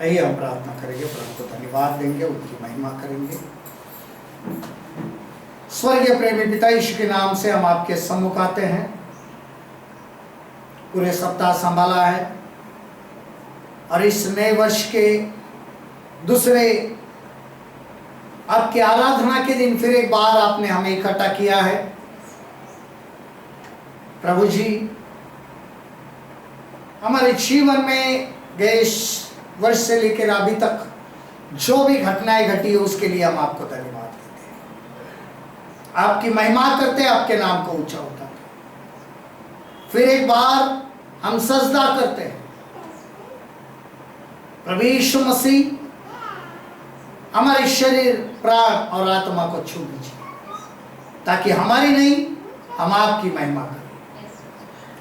आइए हम प्रार्थना करेंगे, प्रभु को धन्यवाद देंगे, उनकी महिमा करेंगे। स्वर्गीय प्रेमी पिता, यीशु के नाम से हम आपके सम्मुख आते हैं। पूरे सप्ताह संभाला है और इस नए वर्ष के दूसरे आपके आराधना के दिन फिर एक बार आपने हमें इकट्ठा किया है। प्रभु जी, हमारे जीवन में गए वर्ष से लेकर अभी तक जो भी घटनाएं घटी है उसके लिए हम आपको धन्यवाद देते हैं, आपकी महिमा करते हैं, आपके नाम को ऊंचा उठाते हैं। फिर एक बार हम सजदा करते हैं। प्रभु यीशु मसीह, हमारे शरीर, प्राण और आत्मा को छू लीजिए ताकि हमारी नहीं, हम आपकी महिमा करें।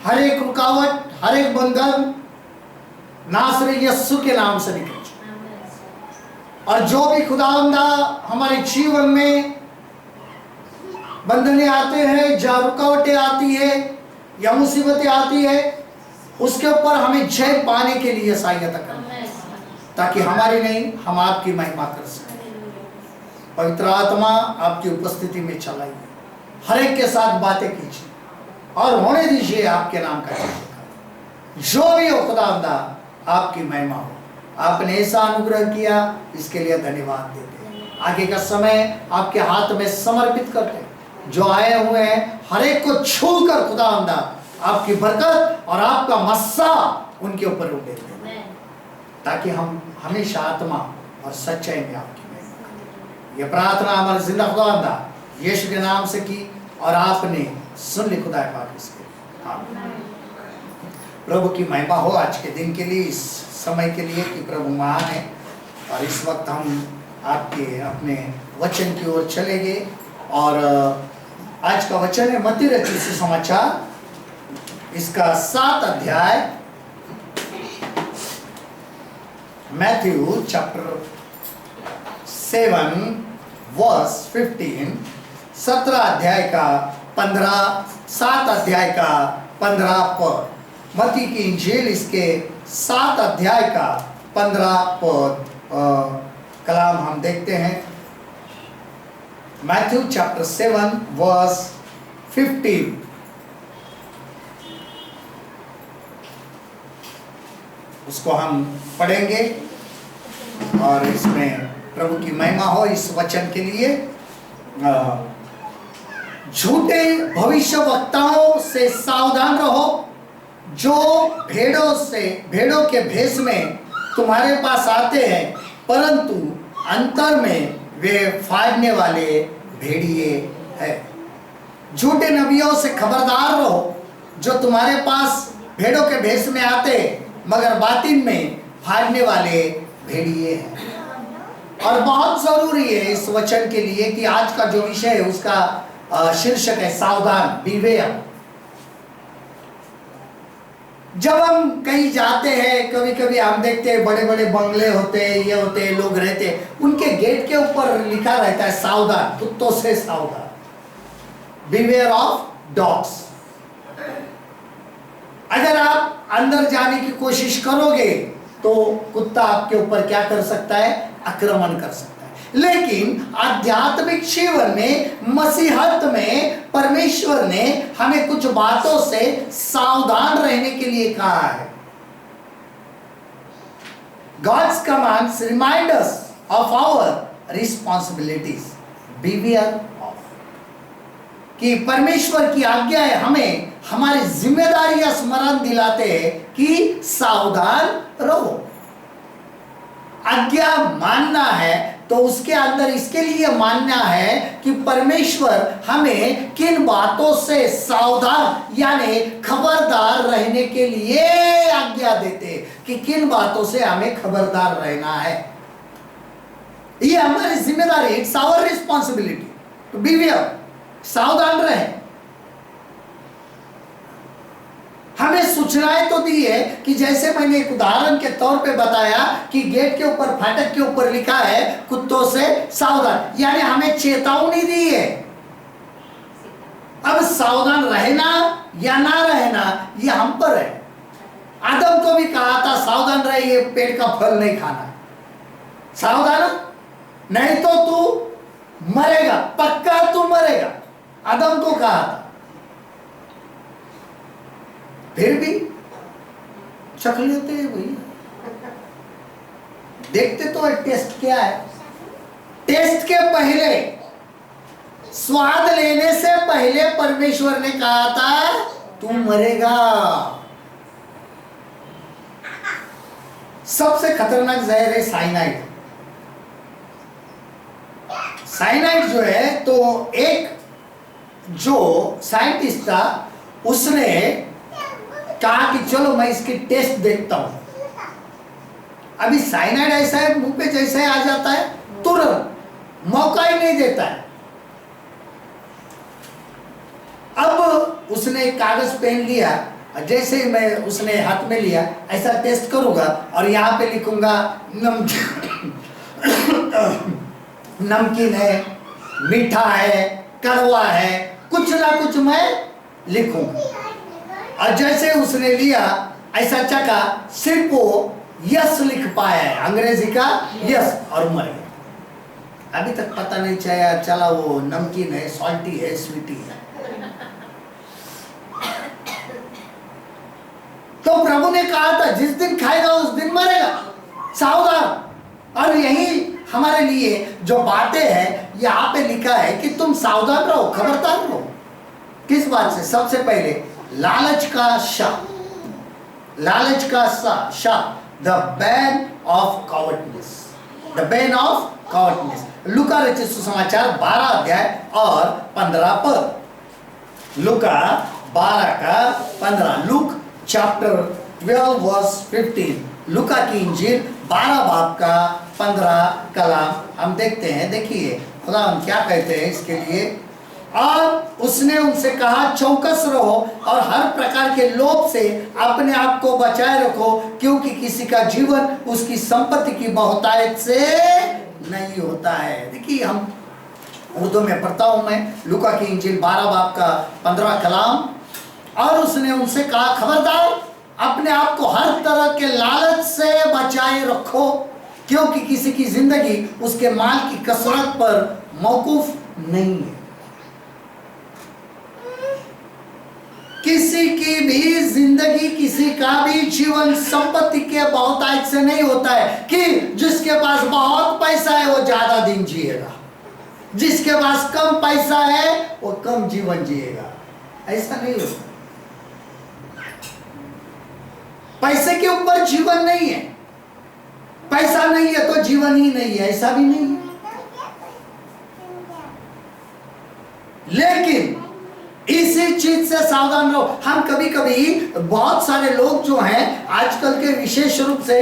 हर एक रुकावट, हर एक बंधन नासरी यीशु के नाम से निकल जाए। और जो भी खुदावंदा हमारे जीवन में बंधने आते हैं, जहाँ रुकावटें आती है या मुसीबतें आती है, उसके ऊपर हमें जय पाने के लिए सहायता करना, ताकि हमारी नहीं, हम आपकी महिमा कर सकें। पवित्र आत्मा आपकी उपस्थिति में चलाइए, हर एक के साथ बातें कीजिए और होने दीजिए आपके नाम का जयकार। जो भी हो खुदावंदा, आपकी महिमा हो। आपने ऐसा अनुग्रह किया, इसके लिए धन्यवाद देते हैं। आगे का समय आपके हाथ में समर्पित करते हैं। जो आए हुए हैं हर एक को छूकर खुदावंदा आपकी बरकत और आपका मस्सा उनके ऊपर उड़े दें, ताकि हम हमेशा आत्मा और सच्चाई में आपकी महिमा करें। यह प्रार्थना हमारे जिंदा खुदावंदा यीशु के नाम से की और आपने सुन ली खुदा पाक इसके। आमीन। प्रभु की महिमा हो आज के दिन के लिए, इस समय के लिए कि प्रभु महान है। और इस वक्त हम आपके अपने वचन की ओर चले गए और आज का वचन है मत्ती रचित सुसमाचार, इसका 7 अध्याय, मैथ्यू चैप्टर 7 वर्स 15, 17 अध्याय का 15, 7 अध्याय का 15 पद। मत्ती की इंजील इसके 7 अध्याय का 15 पद कलाम हम देखते हैं। Matthew chapter 7 verse 15। उसको हम पढ़ेंगे और इसमें प्रभु की महिमा हो। इस वचन के लिए झूठे भविष्यवक्ताओं से सावधान रहो, जो भेड़ों के भेष में तुम्हारे पास आते हैं, परंतु अंतर में वे फाड़ने वाले भेड़िए हैं। झूठे नबियों से खबरदार रहो, जो तुम्हारे पास भेड़ों के भेष में आते मगर बातिन में फाड़ने वाले भेड़िए हैं। और बहुत जरूरी है इस वचन के लिए कि आज का जो विषय है उसका शीर्षक है सावधान, बीवेयर। जब हम कहीं जाते हैं, कभी कभी हम देखते हैं बड़े बड़े बंगले होते हैं, ये होते हैं, लोग रहते हैं, उनके गेट के ऊपर लिखा रहता है सावधान, कुत्तों से सावधान, बीवेयर ऑफ डॉग्स। अगर आप अंदर जाने की कोशिश करोगे तो कुत्ता आपके ऊपर क्या कर सकता है? आक्रमण कर सकता है। लेकिन आध्यात्मिक जीवन में, मसीहत में परमेश्वर ने हमें कुछ बातों से सावधान रहने के लिए कहा है। God's commands remind us of our responsibilities. Beware of. कि परमेश्वर की आज्ञाएं हमें हमारी जिम्मेदारियां स्मरण दिलाते हैं कि सावधान रहो। आज्ञा मानना है तो उसके अंदर इसके लिए मानना है कि परमेश्वर हमें किन बातों से सावधान यानी खबरदार रहने के लिए आज्ञा देते, कि किन बातों से हमें खबरदार रहना है। ये हमारी जिम्मेदारी, it's our responsibility to be aware, सावधान रहे। हमें सूचनाएं तो दी है कि जैसे मैंने एक उदाहरण के तौर पे बताया कि गेट के ऊपर, फाटक के ऊपर लिखा है कुत्तों से सावधान, यानी हमें चेतावनी दी है। अब सावधान रहना या ना रहना ये हम पर है। आदम को भी कहा था सावधान रहिए, पेड़ का फल नहीं खाना, सावधान नहीं तो तू मरेगा, पक्का तू मरेगा, आदम को कहा था। फिर भी चख लेते हैं भैया, देखते तो है टेस्ट क्या है। टेस्ट के पहले, स्वाद लेने से पहले परमेश्वर ने कहा था तू मरेगा। सबसे खतरनाक जहर है साइनाइड। साइनाइड जो है, तो एक जो साइंटिस्ट था उसने कहा कि चलो मैं इसकी टेस्ट देखता हूं। अभी साइनाइड ऐसा है, मुंह पे जैसे आ जाता है तुरंत, मौका ही नहीं देता है। अब उसने एक कागज पेन लिया, जैसे ही मैं उसने हाथ में लिया, ऐसा टेस्ट करूंगा और यहाँ पे लिखूंगा नमकीन है, मीठा है, कड़वा है, कुछ ना कुछ मैं लिखूंगा। और जैसे उसने लिया, ऐसा चखा, सिर्फ वो यस लिख पाया है, अंग्रेजी का यस, और मर गया। अभी तक पता नहीं चला वो नमकीन है, सॉल्टी है, स्वीटी है। तो प्रभु ने कहा था जिस दिन खाएगा उस दिन मरेगा, सावधान। और यही हमारे लिए जो बातें हैं, यहाँ पे लिखा है कि तुम सावधान रहो, खबरदार रहो। किस बात से? सबसे पहले लालच का शाप, लालच का शाप, the bane of cowardness, the bane of cowardness. लूका रचित सुसमाचार 12 अध्याय और 15 पद। लूका 12 का 15, लूक चैप्टर 12 वर्स 15। लूका की इंजील 12 बाब का 15 कलाम हम देखते हैं। देखिए खुदा हम क्या कहते हैं इसके लिए। और उसने उनसे कहा चौकस रहो और हर प्रकार के लोभ से अपने आप को बचाए रखो, क्योंकि किसी का जीवन उसकी संपत्ति की बहुतायत से नहीं होता है। देखिए हम उर्दू में पढ़ता हूं मैं, लूका की इंजील 12 बाब का 15 कलाम। और उसने उनसे कहा खबरदार, अपने आप को हर तरह के लालच से बचाए रखो, क्योंकि किसी की जिंदगी उसके माल की कसरत पर मौकूफ नहीं है। किसी की भी जिंदगी, किसी का भी जीवन संपत्ति के बहुतायत से नहीं होता है कि जिसके पास बहुत पैसा है वो ज्यादा दिन जिएगा, जिसके पास कम पैसा है वो कम जीवन जिएगा। ऐसा नहीं होता। पैसे के ऊपर जीवन नहीं है, पैसा नहीं है तो जीवन ही नहीं है, ऐसा भी नहीं है। लेकिन इसी चीज से सावधान रहो। हम कभी कभी बहुत सारे लोग जो हैं आजकल के, विशेष रूप से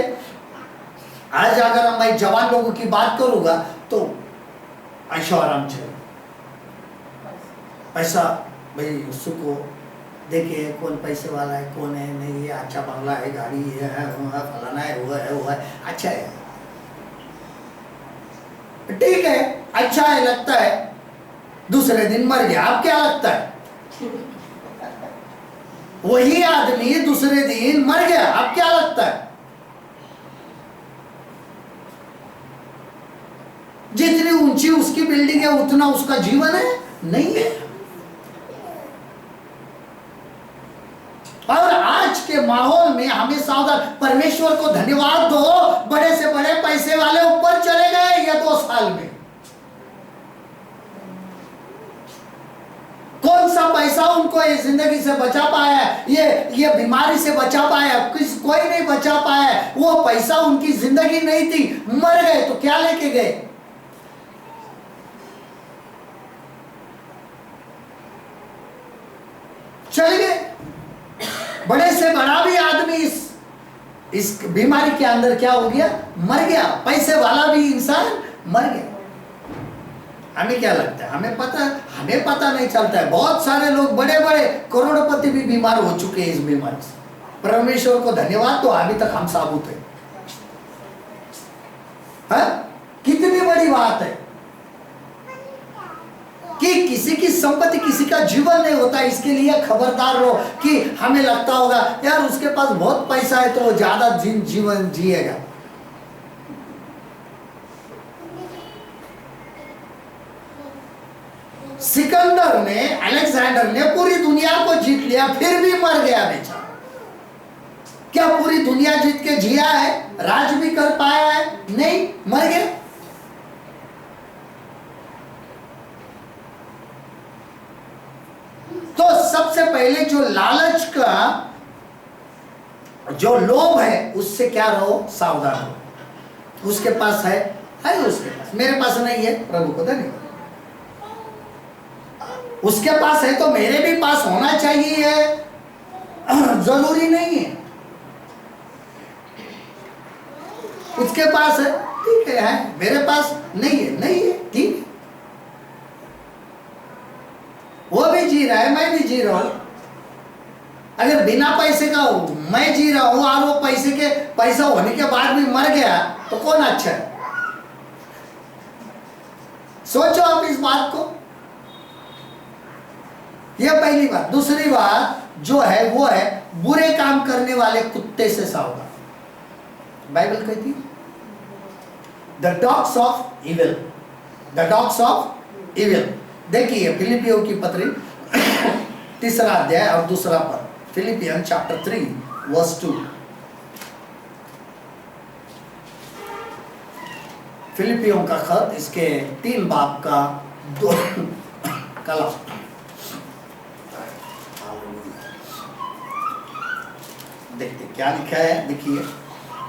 आज अगर मैं जवान लोगों की बात करूंगा तो ऐशो आराम चले, पैसा भाई उसको देखिए कौन पैसे वाला है, कौन है नहीं, है अच्छा बंगला है, गाड़ी है, फलाना है, वो है, अच्छा है, ठीक है, अच्छा है, लगता है। दूसरे दिन मर गया, अब क्या लगता है? वही आदमी दूसरे दिन मर गया, अब क्या लगता है? जितनी ऊंची उसकी बिल्डिंग है उतना उसका जीवन है नहीं है। और आज के माहौल में हमें सावधान, परमेश्वर को धन्यवाद दो, बड़े से बड़े पैसे वाले ऊपर चले गए ये 2 साल में। कौन सा पैसा उनको ये जिंदगी से बचा पाया, ये बीमारी से बचा पाया? कोई नहीं बचा पाया। वो पैसा उनकी जिंदगी नहीं थी, मर गए तो क्या लेके गए? चले गए। बड़े से बड़ा भी आदमी इस बीमारी के अंदर क्या हो गया? मर गया। पैसे वाला भी इंसान मर गया। हमें क्या लगता है? हमें पता नहीं चलता है। बहुत सारे लोग बड़े बड़े करोड़पति भी बीमार हो चुके हैं इस बीमारी से। परमेश्वर को धन्यवाद, तो अभी तक हम साबुत है। कितनी बड़ी बात है, कि किसी की संपत्ति किसी का जीवन नहीं होता। इसके लिए खबरदार रहो कि हमें लगता होगा यार उसके पास बहुत पैसा है तो वो ज्यादा जीवन जिएगा। सिकंदर ने, अलेक्जेंडर ने पूरी दुनिया को जीत लिया, फिर भी मर गया बेचारा। क्या पूरी दुनिया जीत के जिया है? राज भी कर पाया है? नहीं, मर गया। तो सबसे पहले जो लालच का जो लोभ है उससे क्या रहो, सावधान रहो। उसके पास है उसके पास, मेरे पास नहीं है, प्रभु को धन्यवाद। उसके पास है तो मेरे भी पास होना चाहिए जरूरी नहीं है। उसके पास है ठीक है, मेरे पास नहीं है ठीक है। वो भी जी रहा है, मैं भी जी रहा हूं। अगर बिना पैसे का मैं जी रहा हूं और वो पैसा होने के बाद भी मर गया तो कौन अच्छा है? सोचो आप इस बात को। यह पहली बात। दूसरी बात जो है वो है बुरे काम करने वाले कुत्ते से सावधान। बाइबल कहती है the dogs of evil, the dogs of evil. देखिए फिलिपियों की पत्री 3 अध्याय और 2 पद, फिलिपियन चैप्टर 3 वर्स 2। फिलिपियों का खत इसके 3 बाब का 2 कलम। देखते क्या लिखा है, देखिए।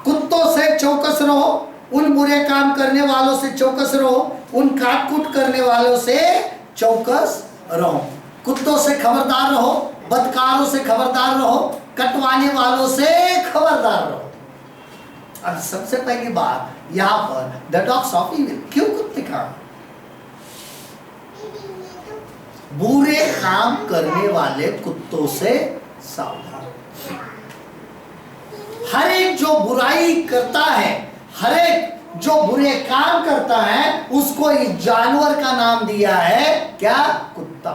कुत्तों से चौकस रहो, उन बुरे काम करने वालों से चौकस रहो, उन काट-कूट करने वालों से चौकस रहो। कुत्तों से खबरदार रहो, बदकारों से खबरदार रहो, कटवाने वालों से खबरदार रहो। अब सबसे पहली बात यहां पर द डॉग्स ऑफ इविल, क्यों कुत्ते का? बुरे काम करने वाले कुत्तों से सावधान। हर एक जो बुराई करता है, हर एक जो बुरे काम करता है, उसको इस जानवर का नाम दिया है क्या? कुत्ता।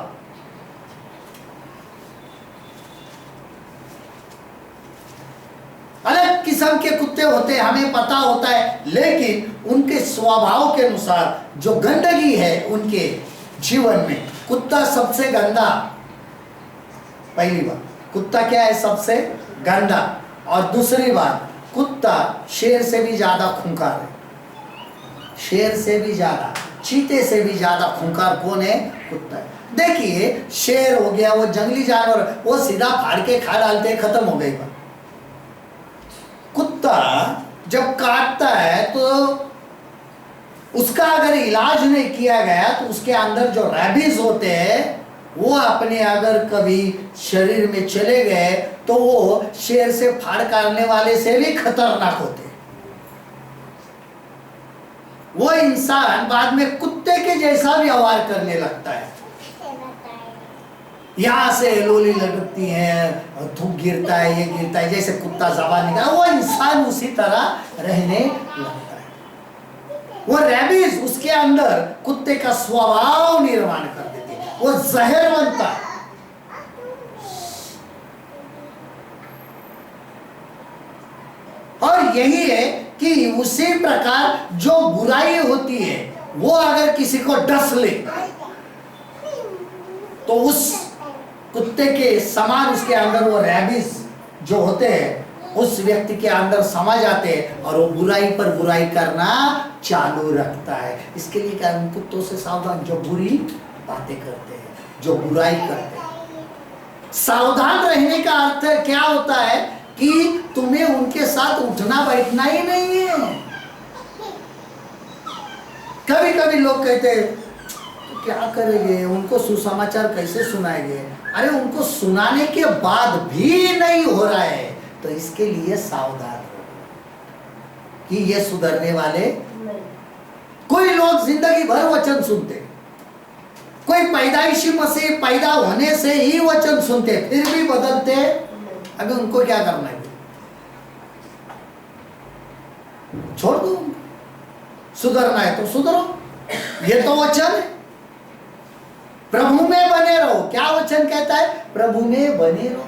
अलग किस्म के कुत्ते होते हैं, हमें पता होता है, लेकिन उनके स्वभाव के अनुसार जो गंदगी है उनके जीवन में, कुत्ता सबसे गंदा। पहली बात, कुत्ता क्या है? सबसे गंदा। और दूसरी बात, कुत्ता शेर से भी ज्यादा खूंखार है। शेर से भी ज्यादा, चीते से भी ज्यादा खूंखार कौन है? कुत्ता है। देखिए शेर हो गया, वो जंगली जानवर, वो सीधा फाड़ के खा डालते, खत्म हो गई बात। कुत्ता जब काटता है तो उसका अगर इलाज नहीं किया गया तो उसके अंदर जो रैबीज होते हैं वो अपने अगर कभी शरीर में चले गए तो वो शेर से फाड़ काटने वाले से भी खतरनाक होते हैं। वो इंसान बाद में कुत्ते के जैसा व्यवहार करने लगता है। यहां से लोली लटकती है, थूक गिरता है, ये गिरता है, जैसे कुत्ता ज़बान निकाला, वो इंसान उसी तरह रहने लगता है। वो रैबीज उसके अंदर कुत्ते का स्वभाव निर्माण कर देती है, वो जहर बनता है। और यही है कि उसी प्रकार जो बुराई होती है वो अगर किसी को डस ले तो उस कुत्ते के समान उसके अंदर वो रैबिस जो होते हैं उस व्यक्ति के अंदर समा जाते हैं और वो बुराई पर बुराई करना चालू रखता है। इसके लिए क्या, कुत्तों से सावधान, जो बुरी बातें करते हैं, जो बुराई करते हैं। सावधान रहने का अर्थ क्या होता है कि तुम्हें उनके साथ उठना बैठना ही नहीं है। कभी कभी लोग कहते हैं तो क्या करेंगे, उनको सुसमाचार कैसे सुनाएंगे? अरे उनको सुनाने के बाद भी नहीं हो रहा है तो इसके लिए सावधान रहो कि ये सुधरने वाले। कोई लोग जिंदगी भर वचन सुनते, कोई पैदाइशी मसीह पैदा होने से ही वचन सुनते फिर भी बदलते। अभी उनको क्या करना है? छोड़ दो, सुधरना है तो सुधरो, ये तो वचन है। प्रभु में बने रहो। क्या वचन कहता है? प्रभु में बने रहो।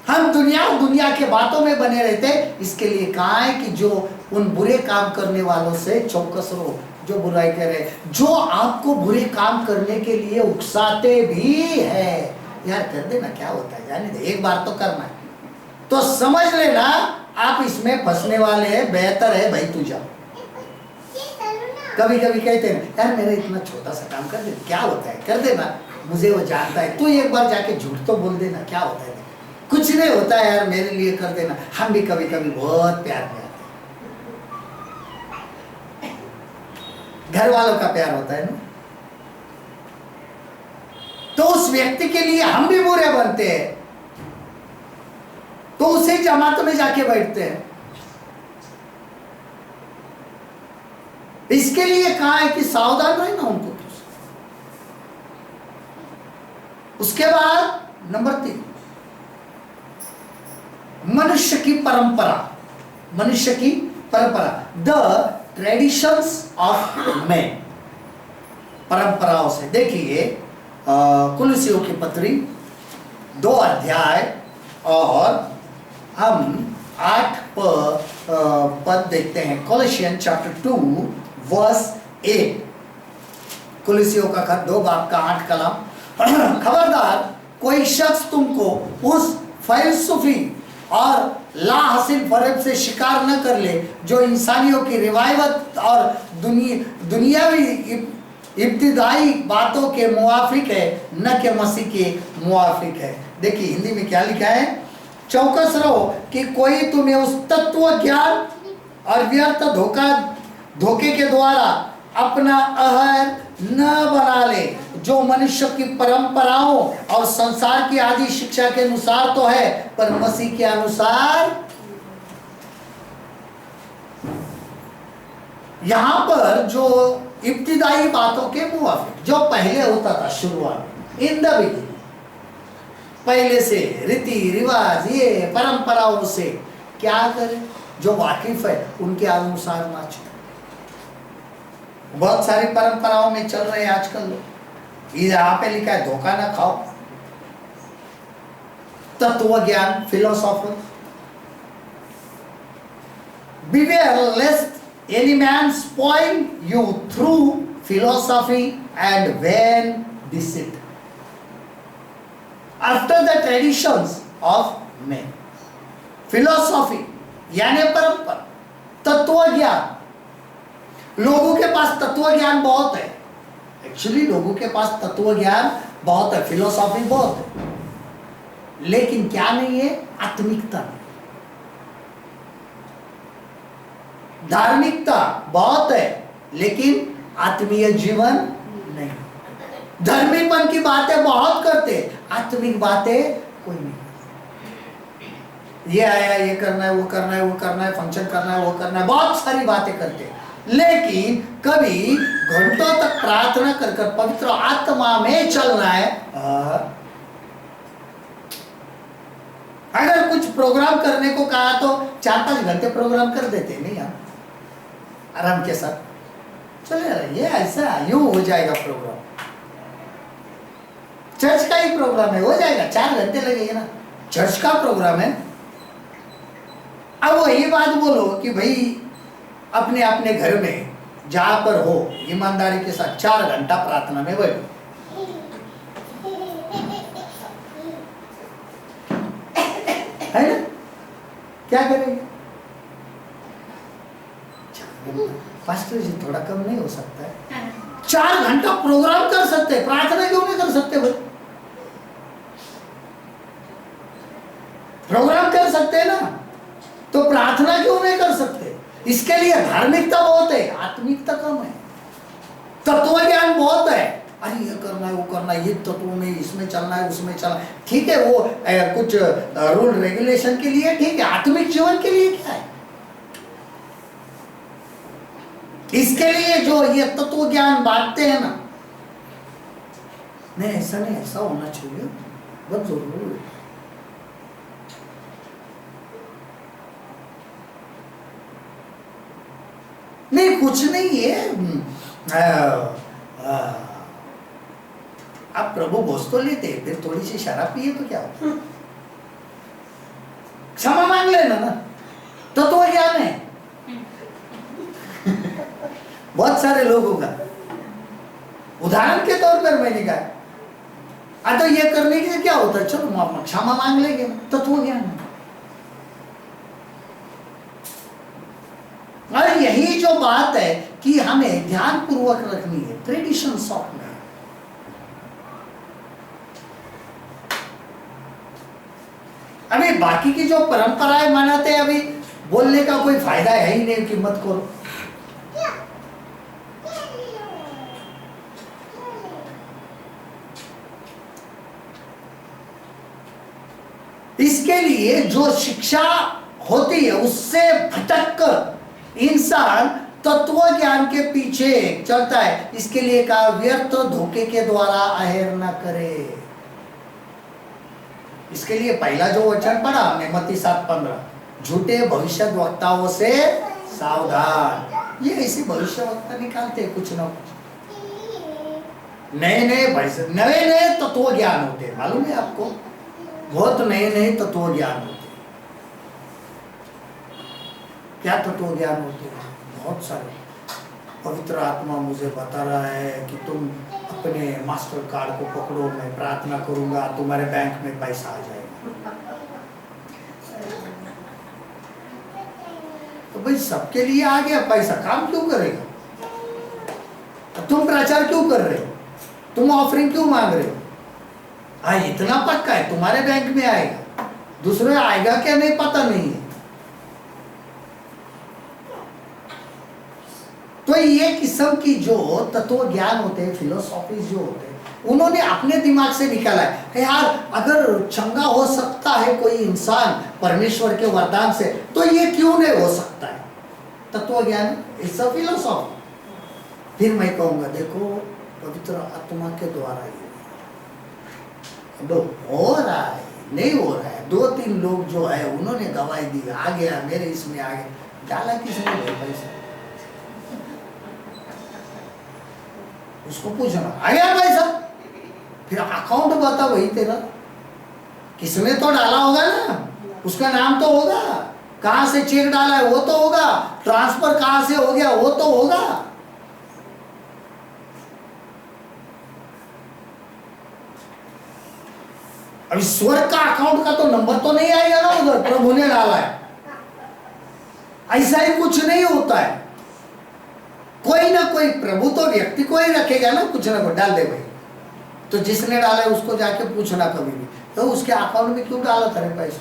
हम दुनिया के बातों में बने रहते, इसके लिए कहा है कि जो उन बुरे काम करने वालों से चौकस रहो, जो बुराई करे, जो आपको बुरे काम करने के लिए उकसाते भी है। यार कर देना, क्या होता है, जाने दे, एक बार तो करना है। तो समझ लेना आप इसमें फंसने वाले हैं, बेहतर है भाई तू जा। कभी कभी कहते हैं यार मेरा इतना छोटा सा काम कर दे, क्या होता है, कर देना, मुझे वो जानता है, तू एक बार जाके झूठ तो बोल देना, क्या होता है, कुछ नहीं होता है यार, मेरे लिए कर देना। हम भी कभी कभी बहुत प्यार में आते हैं, घर वालों का प्यार होता है ना, तो उस व्यक्ति के लिए हम भी बुरे बनते हैं, तो उसे जमात में जाके बैठते हैं। इसके लिए कहा है कि सावधान रहे ना उनको। उसके बाद नंबर 3, मनुष्य की परंपरा। मनुष्य की परंपरा, द ट्रेडिशंस ऑफ मैन। परंपराओं से देखिए कुलुस्सियों की पत्री 2 अध्याय और हम 8 पद देखते हैं। कोलोसियन चैप्टर 2 वर्स 8। कुलुस्सियों का खत 2 बाब का 8 कलम। खबरदार कोई शख्स तुमको उस फलसफी और ला हासिल फरेब से शिकार न कर ले जो इंसानियों की रिवायत और दुनियावी इब्तिदाई बातों के मुआफिक है, न कि मसीह के मुआफिक है। देखिए हिंदी में क्या लिखा है, चौकस रहो कि कोई तुम्हें उस तत्व ज्ञान और व्यर्थ धोखे के द्वारा अपना अहर न बना ले, जो मनुष्य की परंपराओं और संसार की आदि शिक्षा के अनुसार तो है, पर मसीह के अनुसार। यहां पर जो इब्तिदाई बातों के मुआफिक, जो पहले होता था शुरुआत में, इन द बिगिनिंग, पहले से रीति रिवाज ये परंपराओं से क्या करें, जो वाकिफ है उनके अनुसार नाचो। बहुत सारी परंपराओं में चल रहे हैं आजकल लोग। यहाँ पे लिखा है धोखा ना खाओ, तत्व ज्ञान, philosopher, beware lest any man spoil you through philosophy and vain deceit after the traditions of men। Philosophy यानी परंपरा, तत्व ज्ञान। लोगों के पास तत्व ज्ञान बहुत है, एक्चुअली लोगों के पास तत्व ज्ञान बहुत है, फिलोसॉफी बहुत है, लेकिन क्या नहीं है, आत्मिकता नहीं। धार्मिकता बहुत है लेकिन आत्मीय जीवन नहीं। धर्मीपन की बातें बहुत करते, आत्मिक बातें कोई नहीं। ये आया, ये करना है, वो करना है, वो करना है, फंक्शन करना है, वो करना है, बहुत सारी बातें करते, लेकिन कभी घंटों तक प्रार्थना कर कर पवित्र आत्मा में चलना है। अगर कुछ प्रोग्राम करने को कहा तो 4-5 घंटे प्रोग्राम कर देते, नहीं हम आराम के साथ चले, ये ऐसा यूं हो जाएगा प्रोग्राम, चर्च का ही प्रोग्राम है, हो जाएगा, 4 घंटे लगेंगे ना, चर्च का प्रोग्राम है। अब वही बात बोलो कि भाई अपने अपने घर में जहां पर हो ईमानदारी के साथ 4 घंटा प्रार्थना में बैठो, है ना, क्या करेंगे? पास्टर जी थोड़ा कम नहीं हो सकता है? 4 घंटा प्रोग्राम कर सकते, प्रार्थना क्यों नहीं कर सकते भाई? प्रोग्राम कर सकते हैं ना, तो प्रार्थना क्यों नहीं कर सकते? इसके लिए धार्मिकता बहुत है, आत्मिकता कम है। तत्व ज्ञान बहुत है, अरे ये करना है, वो करना है, ये तत्व में इसमें चलना है, उसमें चलना है, ठीक है, वो कुछ रूल रेगुलेशन के लिए ठीक है, आत्मिक जीवन के लिए क्या है? इसके लिए जो ये तत्व ज्ञान बांटते हैं ना, नहीं ऐसा नहीं, ऐसा होना चाहिए, बहुत जरूरी है। नहीं कुछ नहीं है, आप प्रभु बोझ तो लेते, फिर थोड़ी सी शराब पिए तो क्या होता, क्षमा मांग लेना ना, तो ज्ञान है। बहुत सारे लोगों का उदाहरण के तौर पर मैंने कहा, तो ये करने के क्या होता है, चलो क्षमा मांग लेंगे, तत्व ज्ञान है। और यही जो बात है कि हमें ध्यान पूर्वक रखनी है, ट्रेडिशन ऑफ में। अभी बाकी की जो परंपराएं मनाते हैं, अभी बोलने का कोई फायदा है ही नहीं कि मत करो। इसके लिए जो शिक्षा होती है उससे भटक कर इंसान तत्व ज्ञान के पीछे चलता है। इसके लिए कहा व्यर्थ धोखे के द्वारा अहेर न करे। इसके लिए पहला जो वचन पढ़ा हमने मत्ती 7:15, झूठे भविष्यद्वक्ताओं से सावधान। ये ऐसे भविष्यवक्ता निकालते हैं कुछ ना कुछ, नए तत्व ज्ञान होते हैं, मालूम है आपको, बहुत नए तत्व ज्ञान होते हैं। क्या तत्व ज्ञान होते हैं? बहुत सारे। पवित्र आत्मा मुझे बता रहा है कि तुम अपने मास्टर कार्ड को पकड़ो, मैं प्रार्थना करूंगा, तुम्हारे बैंक में पैसा आ जाएगा। तो भाई सबके लिए आ गया पैसा, काम क्यों करेगा? तुम प्रचार क्यों कर रहे हो? तुम ऑफरिंग क्यों मांग रहे हो? हाँ, इतना पक्का है तुम्हारे बैंक में आएगा, दूसरे आएगा क्या नहीं पता नहीं है। तो ये किस्म की जो तत्व ज्ञान होते हैं, फिलोसॉफी जो होते हैं, उन्होंने अपने दिमाग से निकाला है यार, अगर चंगा हो सकता है कोई इंसान परमेश्वर के वरदान से, तो ये क्यों नहीं हो सकता है? तत्व ज्ञान इट्स अ फिलोसॉफी। फिर मैं कहूंगा देखो पवित्र आत्मा के द्वारा ये हो रहा है, नहीं हो रहा है। 2-3 लोग जो है उन्होंने गवाही दी, आ गया मेरे इसमें आ गया, डाला किसने पैसा? उसको पूछना आ गया पैसा, फिर अकाउंट बता वही तेरा, किसने तो डाला होगा ना, उसका नाम तो होगा, कहां से चेक डाला है वो तो होगा, ट्रांसफर कहां से हो गया वो तो होगा। अभी स्वर्ग का अकाउंट का तो नंबर तो नहीं आएगा ना उधर, प्रभु ने डाला है। ऐसा ही कुछ नहीं होता है, कोई ना कोई प्रभु तो व्यक्ति को ही रखेगा ना, कुछ ना कुछ डाल दे भाई। तो जिसने डाला है उसको जाके पूछना कभी भी, तो उसके अकाउंट में क्यों डाला था पैसा?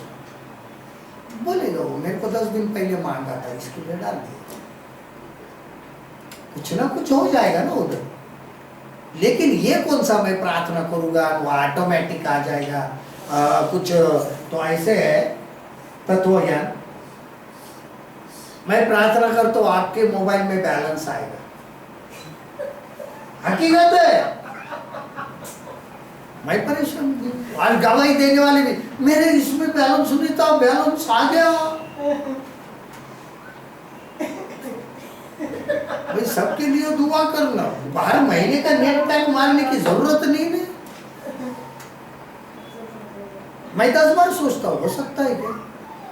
बोलेगा वो मेरे को 10 दिन पहले मांगा था, इसके लिए डाल दिया। कुछ ना कुछ हो जाएगा ना उधर। लेकिन ये कौन सा मैं प्रार्थना करूंगा वो ऑटोमेटिक आ जाएगा, कुछ तो ऐसे है तत्व ज्ञान। मैं प्रार्थना कर तो आपके मोबाइल में बैलेंस आएगा, हकीकत है। मैं परेशान, और गवाही देने वाले भी मेरे इसमें बैलेंस नहीं था, बैलेंस आ गया। भाई सबके लिए दुआ करना, हर महीने का नेट पैक मारने की जरूरत नहीं है। मैं 10 बार सोचता हूँ हो सकता है क्या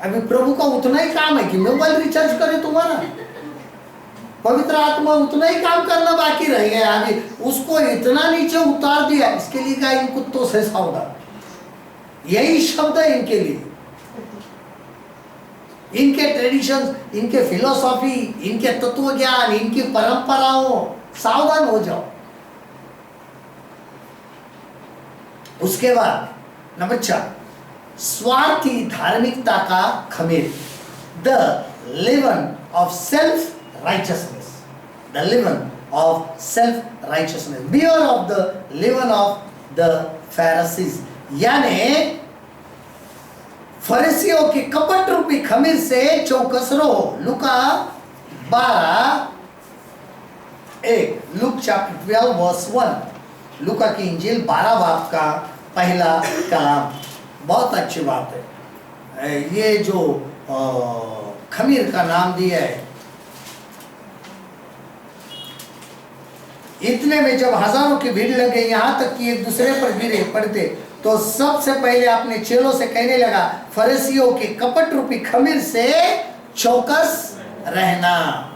अभी प्रभु का उतना ही काम है कि मोबाइल रिचार्ज करे तुम्हारा? पवित्र आत्मा उतना ही काम करना बाकी रह गया, अभी उसको इतना नीचे उतार दिया। इसके लिए क्या, इन कुत्तों से सावधान, यही शब्द है इनके लिए। इनके ट्रेडिशन, इनके फिलोसॉफी, इनके तत्व ज्ञान, इनकी परंपराओं, सावधान हो जाओ। उसके बाद नंबर 4, स्वार्थी धार्मिकता का खमीर, the leaven of self righteousness, the leaven of self righteousness, beware of the leaven of the Pharisees, यानी फरीसियों के कपट रूपी खमीर से चौकस रहो। लुका 12:1, लुक चैप्टर 12 वर्स 1, लुका की इंजील 12 बाब का पहला कलाम। बहुत अच्छी बात है। ये जो खमीर का नाम दिया है, इतने में जब हजारों की भीड़ लग गई, यहाँ तक कि एक दूसरे पर गिरे पड़ते, तो सबसे पहले अपने चेलों से कहने लगा, फरीसियों के कपट रूपी खमीर से चौकस रहना।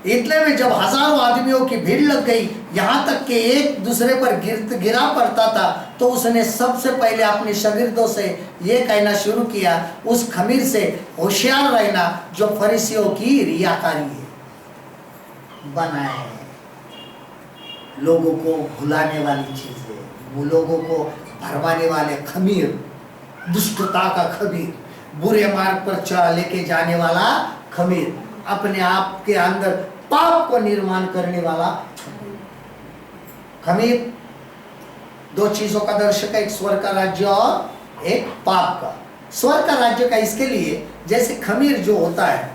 इतने में जब हजारों आदमियों की भीड़ लग गई, यहाँ तक कि एक दूसरे पर गिरा पड़ता था, तो उसने सबसे पहले अपने शागिर्दों से ये कहना शुरू किया, उस खमीर से होशियार रहना जो फरीसियों की रियाकारी है। बनाए लोगों को भुलाने वाली चीजें, वो लोगों को भरमाने वाले खमीर, दुष्टता का खमीर, बुरे मार्ग पर लेके जाने वाला खमीर, अपने आप के अंदर पाप को निर्माण करने वाला खमीर। दो चीजों का दर्शक है, एक स्वर्ग का राज्य और एक पाप का। स्वर्ग का राज्य का इसके लिए, जैसे खमीर जो होता है,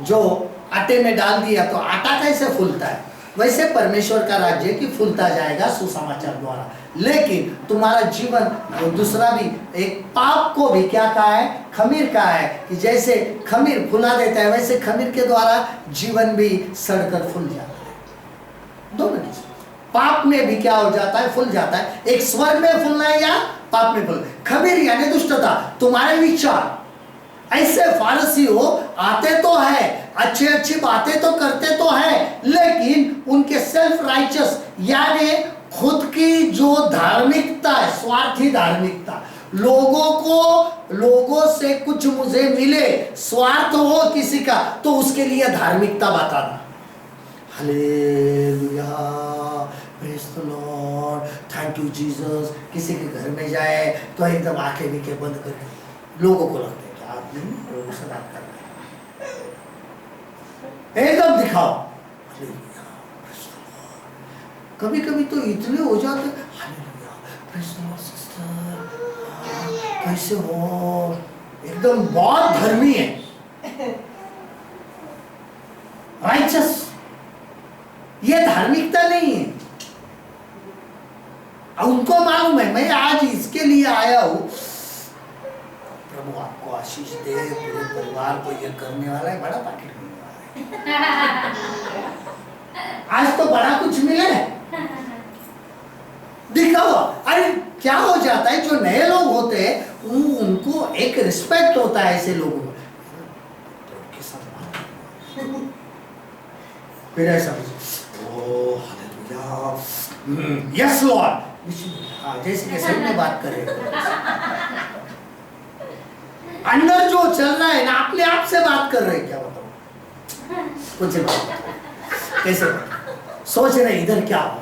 जो आटे में डाल दिया तो आटा कैसे फूलता है, वैसे परमेश्वर का राज्य कि फूलता जाएगा सुसमाचार द्वारा। लेकिन तुम्हारा जीवन दूसरा भी एक पाप को भी क्या कहा है, खमीर कहा है, कि जैसे खमीर फुला देता है, वैसे खमीर के द्वारा जीवन भी सड़कर फूल जाता है। दोनों चीज, पाप में भी क्या हो जाता है, फूल जाता है। एक स्वर्ग में फूलना है या पाप में फूलना। खमीर यानी दुष्टता, तुम्हारे विचार ऐसे फारसी हो, आते तो है, अच्छी अच्छी बातें तो करते तो है, लेकिन उनके सेल्फ राइचस यानी खुद की जो धार्मिकता है, स्वार्थी धार्मिकता, लोगों से कुछ मुझे मिले, स्वार्थ हो किसी का, तो उसके लिए धार्मिकता बताना। Hallelujah, praise the Lord, thank you Jesus. किसी के घर में जाए तो एकदम आंखें बीखे बंद करके, लोगों को लगता है आदमी लोगों से बात कर रहे हैं, एकदम दिखाओ। कभी कभी तो इतने हो जाते, कैसे हो, एकदम बहुत धर्मी है, राइचस। ये धार्मिकता नहीं है। उनको मालूम है मैं आज इसके लिए आया हूं, प्रभु आपको आशीष दे, पूरे परिवार को ये करने वाला है, बड़ा पैकेट मिलने वाला है। आज तो बड़ा कुछ मिले, दिखाओ। अरे क्या हो जाता है, जो नए लोग होते हैं उनको एक रिस्पेक्ट होता है ऐसे लोगों को, फिर ऐसा यस लॉर्ड, जैसे कि सही में बात कर रहे हो, अंदर जो चल रहा है ना, अपने आप से बात कर रहे हैं। क्या बताओ, कुछ बात कैसे सोच रहे इधर क्या होगा।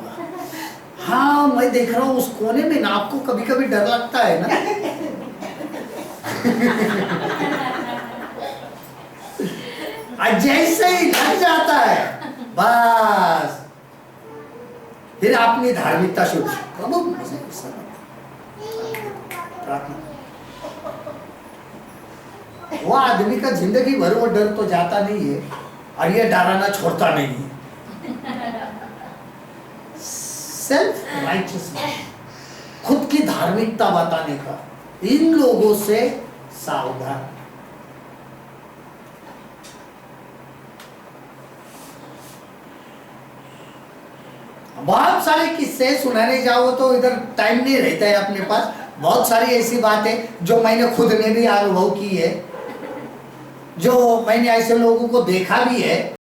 हाँ मैं देख रहा हूँ उस कोने में ना, आपको कभी कभी डर लगता है ना। जैसे ही लग जाता है बस फिर अपनी धार्मिकता शुरू। प्रार्थना, वो आदमी का जिंदगी भर वो डर तो जाता नहीं है, और ये डराना छोड़ता नहीं है। सेल्फ राइचसनेस, खुद की धार्मिकता बताने का, इन लोगों से सावधान। बहुत सारे किस्से सुनाने जाओ तो इधर टाइम नहीं रहता है अपने पास। बहुत सारी ऐसी बातें जो मैंने खुद ने भी अनुभव की है, जो मैंने ऐसे लोगों को देखा भी है,